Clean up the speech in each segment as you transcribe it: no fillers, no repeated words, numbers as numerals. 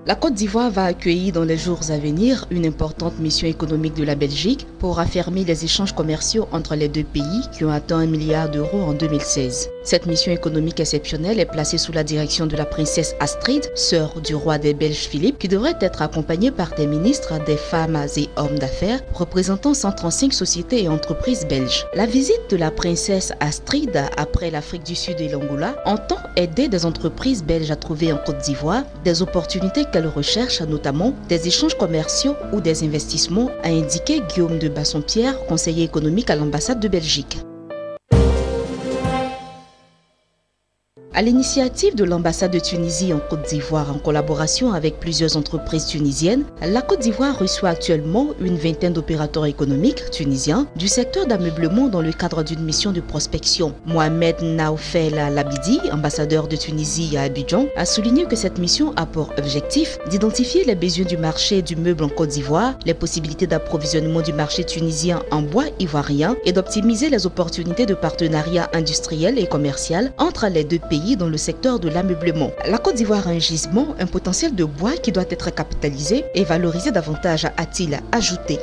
La Côte d'Ivoire va accueillir dans les jours à venir une importante mission économique de la Belgique pour affermir les échanges commerciaux entre les deux pays qui ont atteint 1 milliard d'euros en 2016. Cette mission économique exceptionnelle est placée sous la direction de la princesse Astrid, sœur du roi des Belges Philippe, qui devrait être accompagnée par des ministres, des femmes et hommes d'affaires représentant 135 sociétés et entreprises belges. La visite de la princesse Astrid après l'Afrique du Sud et l'Angola entend aider des entreprises belges à trouver en Côte d'Ivoire des opportunités qu'elle recherche, notamment des échanges commerciaux ou des investissements, a indiqué Guillaume de Bassompierre, conseiller économique à l'ambassade de Belgique. À l'initiative de l'ambassade de Tunisie en Côte d'Ivoire en collaboration avec plusieurs entreprises tunisiennes, la Côte d'Ivoire reçoit actuellement une vingtaine d'opérateurs économiques tunisiens du secteur d'ameublement dans le cadre d'une mission de prospection. Mohamed Naoufel Labidi, ambassadeur de Tunisie à Abidjan, a souligné que cette mission a pour objectif d'identifier les besoins du marché du meuble en Côte d'Ivoire, les possibilités d'approvisionnement du marché tunisien en bois ivoirien et d'optimiser les opportunités de partenariat industriel et commercial entre les deux pays dans le secteur de l'ameublement. La Côte d'Ivoire a un gisement, un potentiel de bois qui doit être capitalisé et valorisé davantage, a-t-il ajouté.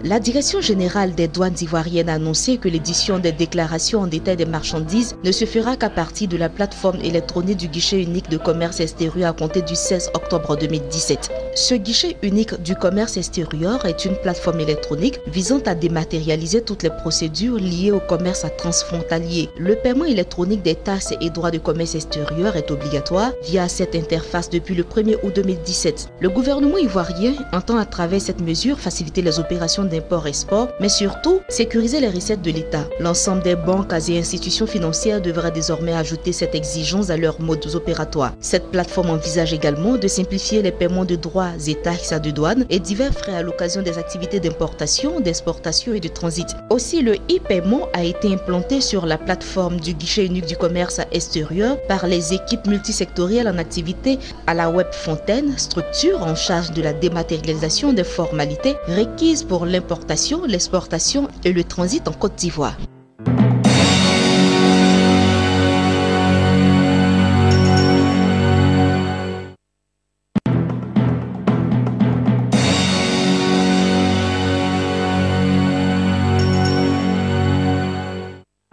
La Direction générale des douanes ivoiriennes a annoncé que l'édition des déclarations en détail des marchandises ne se fera qu'à partir de la plateforme électronique du guichet unique de commerce extérieur à compter du 16 octobre 2017. Ce guichet unique du commerce extérieur est une plateforme électronique visant à dématérialiser toutes les procédures liées au commerce transfrontalier. Le paiement électronique des taxes et droits de commerce extérieur est obligatoire via cette interface depuis le 1er août 2017. Le gouvernement ivoirien entend à travers cette mesure faciliter les opérations d'import-export, mais surtout sécuriser les recettes de l'État. L'ensemble des banques et institutions financières devraient désormais ajouter cette exigence à leurs modes opératoires. Cette plateforme envisage également de simplifier les paiements de droits et taxes de douane et divers frais à l'occasion des activités d'importation, d'exportation et de transit. Aussi, le e-paiement a été implanté sur la plateforme du guichet unique du commerce extérieur par les équipes multisectorielles en activité à la Web Fontaine, structure en charge de la dématérialisation des formalités requises pour l'importation, l'exportation et le transit en Côte d'Ivoire.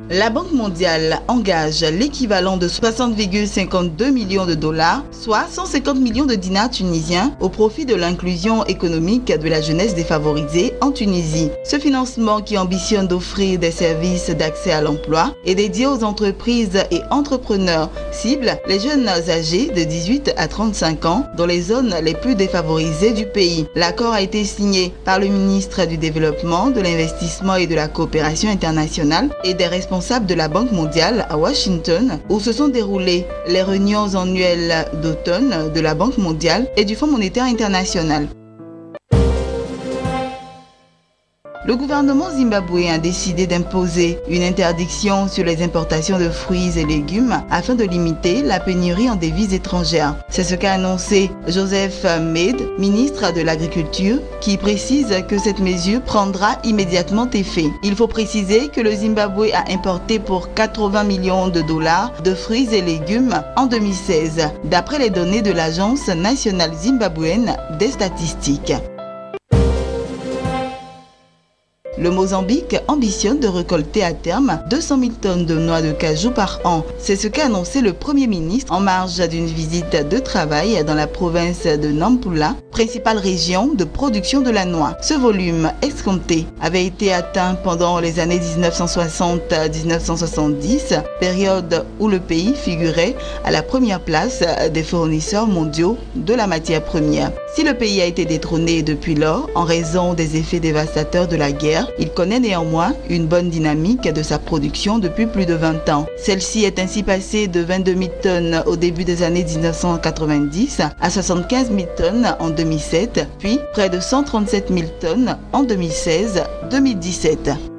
La Banque mondiale engage l'équivalent de 60,52 millions de dollars, soit 150 millions de dinars tunisiens, au profit de l'inclusion économique de la jeunesse défavorisée en Tunisie. Ce financement, qui ambitionne d'offrir des services d'accès à l'emploi, est dédié aux entreprises et entrepreneurs, cible les jeunes âgés de 18 à 35 ans dans les zones les plus défavorisées du pays. L'accord a été signé par le ministre du Développement, de l'Investissement et de la Coopération internationale et des responsables de la Banque mondiale à Washington, où se sont déroulées les réunions annuelles d'automne de la Banque mondiale et du Fonds monétaire international. Le gouvernement zimbabwéen a décidé d'imposer une interdiction sur les importations de fruits et légumes afin de limiter la pénurie en devises étrangères. C'est ce qu'a annoncé Joseph Maid, ministre de l'Agriculture, qui précise que cette mesure prendra immédiatement effet. Il faut préciser que le Zimbabwe a importé pour 80 millions de dollars de fruits et légumes en 2016, d'après les données de l'Agence nationale zimbabwéenne des statistiques. Le Mozambique ambitionne de récolter à terme 200 000 tonnes de noix de cajou par an. C'est ce qu'a annoncé le Premier ministre en marge d'une visite de travail dans la province de Nampula, principale région de production de la noix. Ce volume escompté avait été atteint pendant les années 1960-1970, période où le pays figurait à la première place des fournisseurs mondiaux de la matière première. Si le pays a été détrôné depuis lors en raison des effets dévastateurs de la guerre, il connaît néanmoins une bonne dynamique de sa production depuis plus de 20 ans. Celle-ci est ainsi passée de 22 000 tonnes au début des années 1990 à 75 000 tonnes en 2007, puis près de 137 000 tonnes en 2016-2017.